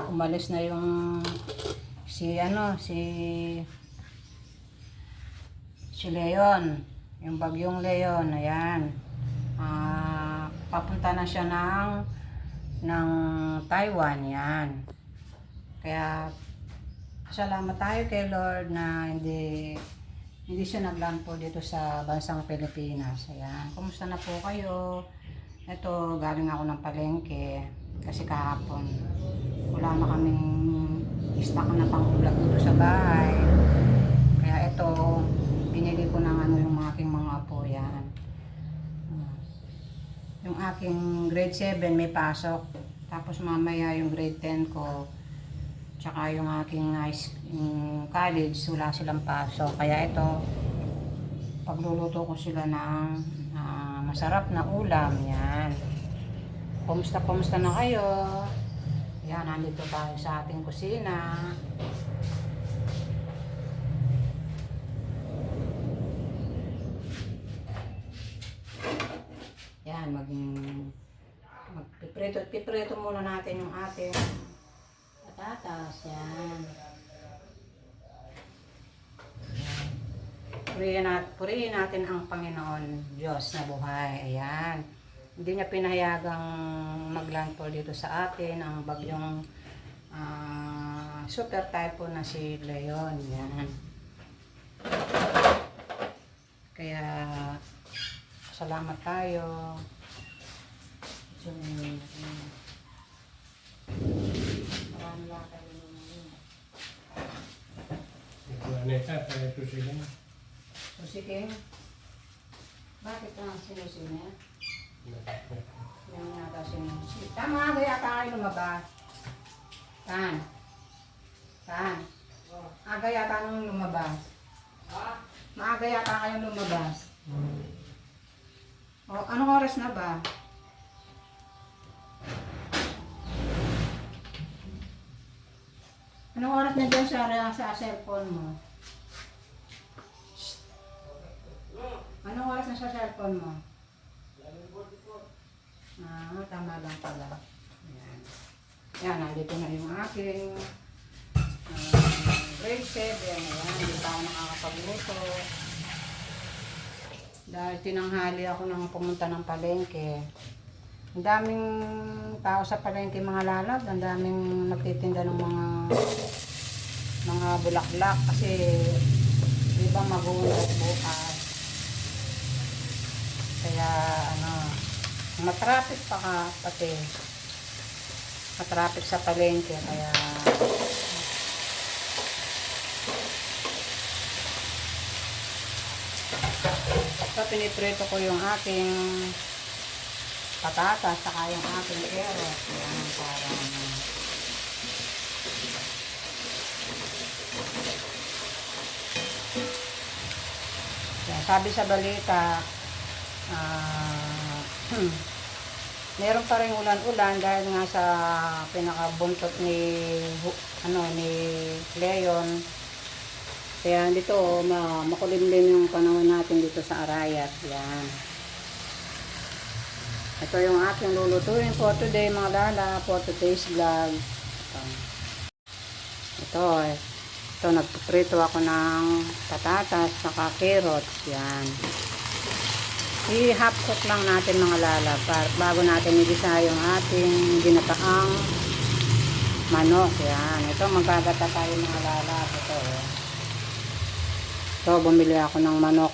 Umalis na yung si Leon, yung bagyong Leon, ayan. Papunta na siya ng Taiwan, yan. Kaya salamat tayo kay Lord na hindi siya naglandfall dito sa bansang Pilipinas. Ayan. Kumusta na po kayo? Ito, galing ako ng palengke kasi kahapon wala na kaming stock na pang-ulam dito sa bahay. Kaya ito, binili ko ng yung aking mga apo, yan. Yung aking grade 7 may pasok. Tapos mamaya yung grade 10 ko. Tsaka yung aking college, wala silang pasok. Kaya ito, pagluluto ko sila ng masarap na ulam. Yan. Kumusta na kayo? Yan, nandito tayo sa ating kusina. Yan, piprito muna natin yung ating patatas. Yan. Purihin natin ang Panginoon Diyos na buhay. Ayan. Hindi niya pinahayagang maglandfall dito sa atin ang bagyong super typhoon na si Leon. Yan. Kaya salamat tayo. Marami lang tayo naman. Susiking? Bakit ang sinusin niya? Yan yata sinusin. Tama, kaya tayo lumabas. Saan? Aga yata nung lumabas. Maaga yata kayong lumabas. O, anong oras na ba? Anong oras na dyan sa cellphone mo? Anong oras na sa cellphone mo? Tama lang pala. Ayan. Yan, nandito na yung aking grade 7. Ayan, hindi pa ako nakakapagluto. Dahil tinanghali ako nang pumunta ng palengke. Ang daming tao sa palengke, mga lalab. Ang daming nagtitinda ng mga bulaklak. Kasi iba mag-uulat bukas. Kaya matraffic pa pati. Matraffic sa palengke. Kaya piniprito ko yung aking patatas saka yung aking carrot. Yan, parang sabi sa balita, meron pa rin ulan-ulan dahil nga sa pinakabuntot ni Leon. Kaya dito makulimlim yung panahon natin dito sa Arayat. Yan. Ito yung aking lulutuin for today, mga lala, for today's vlog. Ito, nagpiprito ako ng patatas saka carrots. Yan. I-half cook lang natin, mga lala, bago natin igisa yung ating ginataang manok. Yan. Ito, magagata tayo, mga lala. Ito, bumili ako ng manok.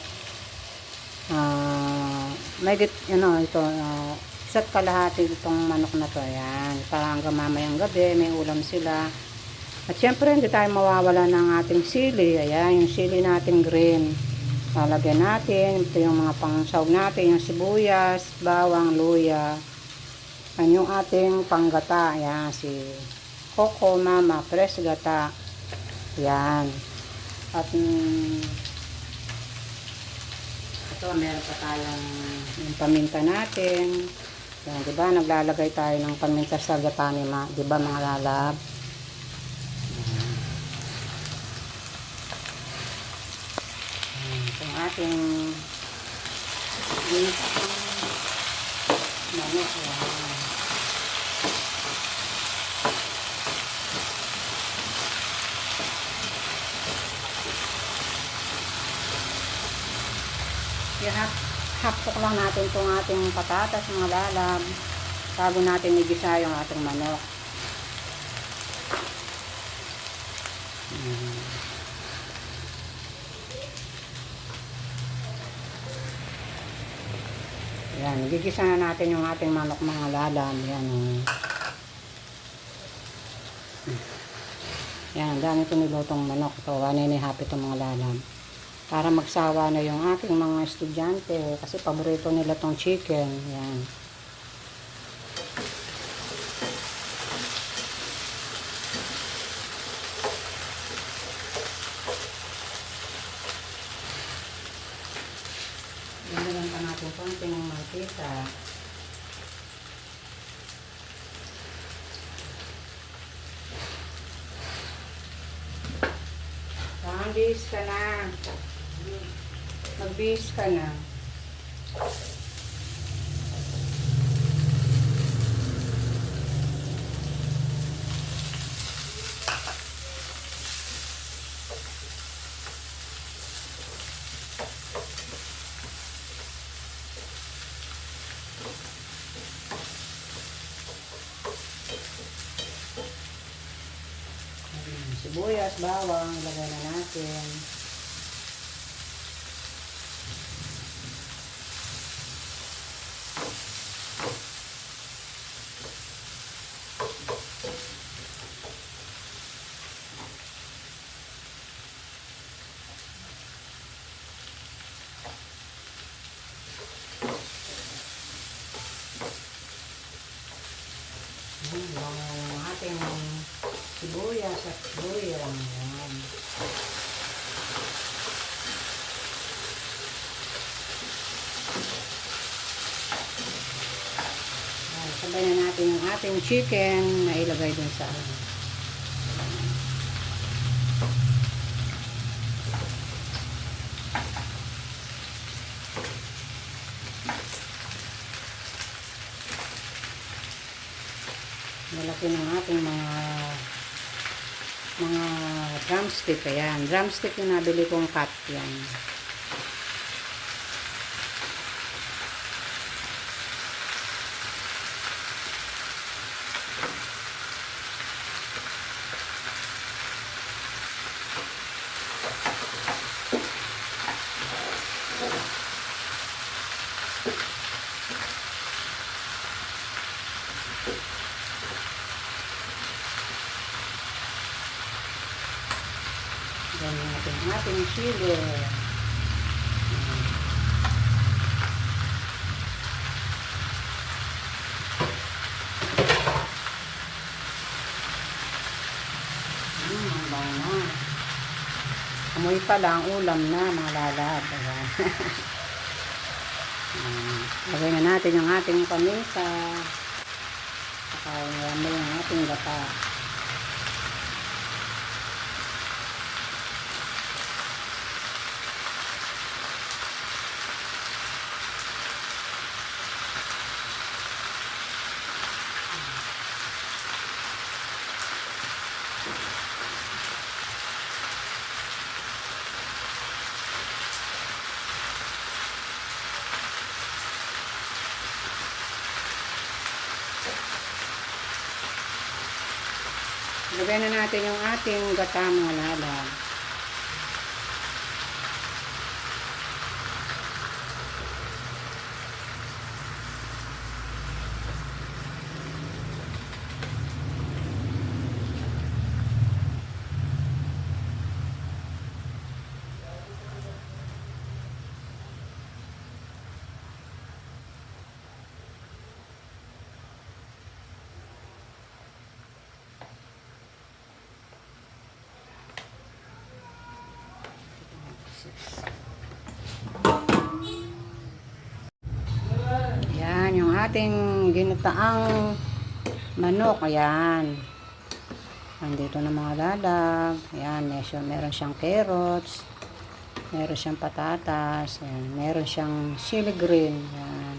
Isa't kalahati itong manok na to. Ayan. Para hanggang mamayang gabi, may ulam sila. At syempre, hindi tayo mawawala ng ating sili. Ayan, yung sili natin green. Lalagyan natin. Ito yung mga pangsawg natin. Yung sibuyas, bawang, luya. Ayan yung ating panggata. Ayan, si Coco Mama, fresh gata. Ayan. At ito, meron pa tayong yung paminta natin. Yan, diba? Naglalagay tayo ng paminta sa gata ni diba, mga lalab? Itong ating manok. Yan. Hapok lang natin itong ating patatas mga lalab bago natin igisa yung ating manok. Yan, igigisa na natin yung ating manok mga lalab. Yan. Yan, dami ito nilutong manok. Ito, 1.5 itong mga lalab. Para magsawa na yung aking mga estudyante kasi paborito nila tong chicken. Yan. Dagdagan pa natin konting mantika. Magbihis ka na. Magbihis ka na. Sibuyas, bawang, ilagay na natin. Yung ating sibuyas at bawang. Yan. Sabay na natin yung ating chicken na ilagay dun sa malaki ng ating mga drumstick. Ayan, drumstick yung nabili kong cut. Yan. Ganyan natin ang ating chili. Ang bango. Amoy pa lang, ulam na mga lalab. Ayan. Lagay na natin yung ating paminsa. Saka yung ating gata. Lagay na natin yung ating gata mga lalab. Yan, yung ating ginataang manok. Ayan. Andito na mga lalab. Ayan, meron siyang carrots. Meron siyang patatas. Ayan, meron siyang chili green. Ayan.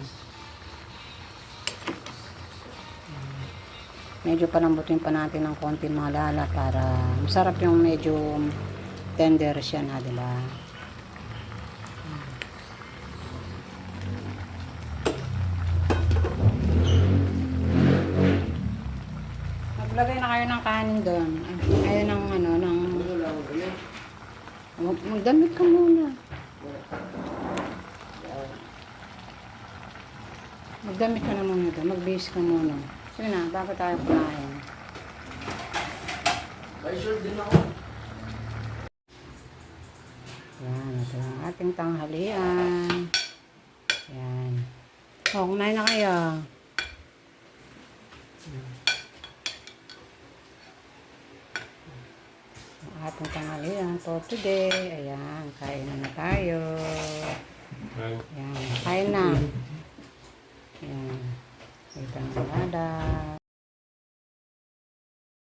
medyo palambutin pa natin ng konti mga lala para masarap yung medyo tender siya na, diba? Maglagay na kayo ng kanin doon. Ay, ng ano, ng... Magdamit ka muna. Magdamit ka na muna doon. Magbihis ka muna. Sige na, bago tayo kumain. Ay, sure din ako. Yan, ito ang ating tanghalian. Yan. O, kumain na kayo. Ang ating tanghalian for today. Ayan, kain na tayo. Yan, kain na. Yan. Ito ang ladas.